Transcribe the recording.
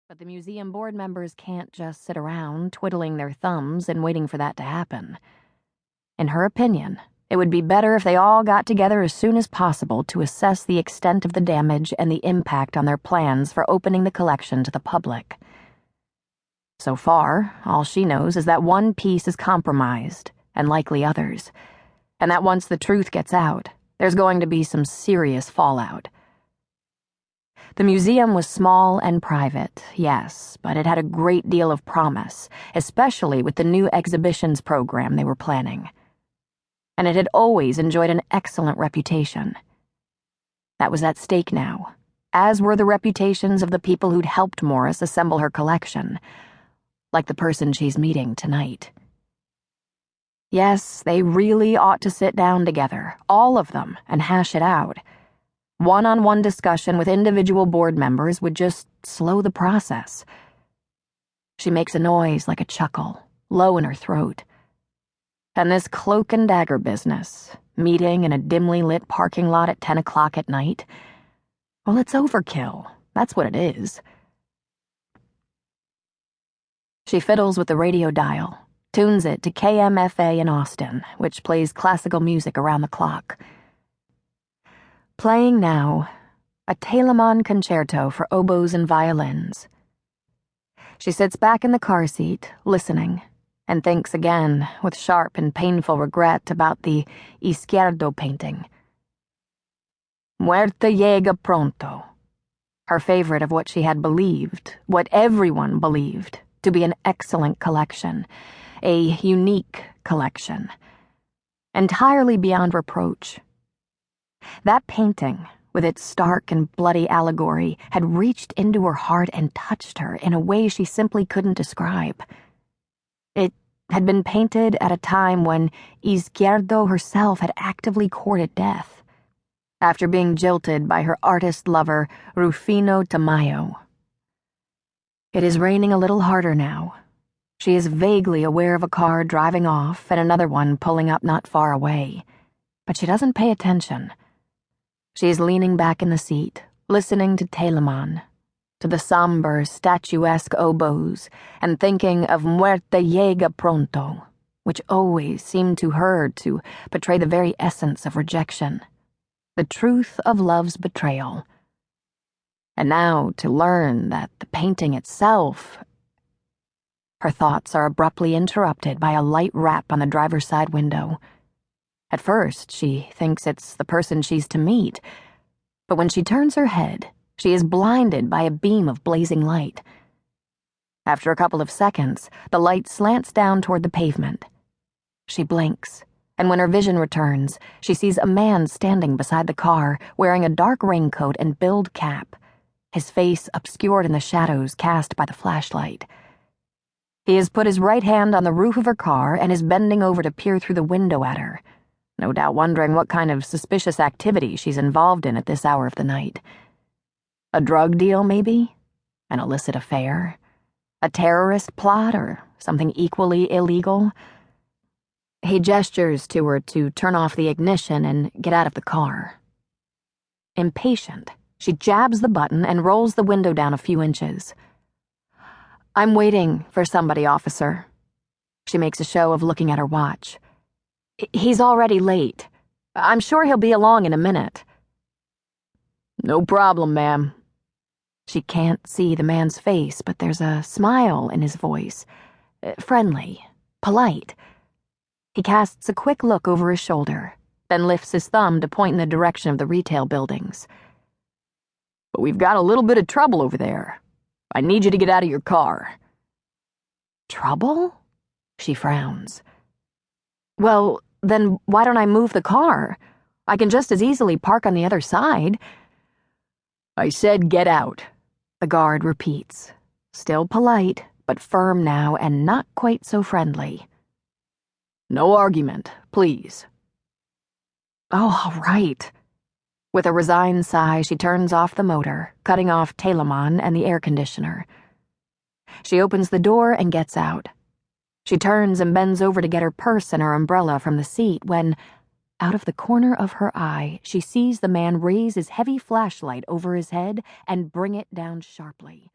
But the museum board members can't just sit around twiddling their thumbs and waiting for that to happen. In her opinion, it would be better if they all got together as soon as possible to assess the extent of the damage and the impact on their plans for opening the collection to the public. So far, all she knows is that one piece is compromised, and likely others, and that once the truth gets out, there's going to be some serious fallout. The museum was small and private, yes, but it had a great deal of promise, especially with the new exhibitions program they were planning. And it had always enjoyed an excellent reputation. That was at stake now, as were the reputations of the people who'd helped Morris assemble her collection, like the person she's meeting tonight. Yes, they really ought to sit down together, all of them, and hash it out. One-on-one discussion with individual board members would just slow the process. She makes a noise like a chuckle, low in her throat. And this cloak and dagger business, meeting in a dimly lit parking lot at 10 o'clock at night, well, it's overkill. That's what it is. She fiddles with the radio dial, tunes it to KMFA in Austin, which plays classical music around the clock. Playing now, a Telemann concerto for oboes and violins. She sits back in the car seat, listening, and thinks again, with sharp and painful regret, about the Izquierdo painting. Muerte llega pronto, her favorite of what she had believed, what everyone believed, to be an excellent collection, a unique collection, entirely beyond reproach. That painting, with its stark and bloody allegory, had reached into her heart and touched her in a way she simply couldn't describe. It had been painted at a time when Izquierdo herself had actively courted death, after being jilted by her artist lover, Rufino Tamayo. It is raining a little harder now. She is vaguely aware of a car driving off and another one pulling up not far away, but she doesn't pay attention. She is leaning back in the seat, listening to Telemann, to the somber, statuesque oboes, and thinking of Muerte llega pronto, which always seemed to her to betray the very essence of rejection, the truth of love's betrayal. And now to learn that the painting itself... Her thoughts are abruptly interrupted by a light rap on the driver's side window. At first, she thinks it's the person she's to meet, but when she turns her head, she is blinded by a beam of blazing light. After a couple of seconds, the light slants down toward the pavement. She blinks, and when her vision returns, she sees a man standing beside the car, wearing a dark raincoat and billed cap, his face obscured in the shadows cast by the flashlight. He has put his right hand on the roof of her car and is bending over to peer through the window at her, no doubt wondering what kind of suspicious activity she's involved in at this hour of the night. A drug deal, maybe? An illicit affair? A terrorist plot, or something equally illegal? He gestures to her to turn off the ignition and get out of the car. Impatient, she jabs the button and rolls the window down a few inches. "I'm waiting for somebody, officer." She makes a show of looking at her watch. "He's already late. I'm sure he'll be along in a minute." "No problem, ma'am." She can't see the man's face, but there's a smile in his voice. Friendly, polite. He casts a quick look over his shoulder, then lifts his thumb to point in the direction of the retail buildings. "But we've got a little bit of trouble over there. I need you to get out of your car." "Trouble?" She frowns. "Well, then why don't I move the car? I can just as easily park on the other side." "I said get out," the guard repeats, still polite, but firm now and not quite so friendly. "No argument, please." "Oh, all right." With a resigned sigh, she turns off the motor, cutting off Telemann and the air conditioner. She opens the door and gets out. She turns and bends over to get her purse and her umbrella from the seat when, out of the corner of her eye, she sees the man raise his heavy flashlight over his head and bring it down sharply.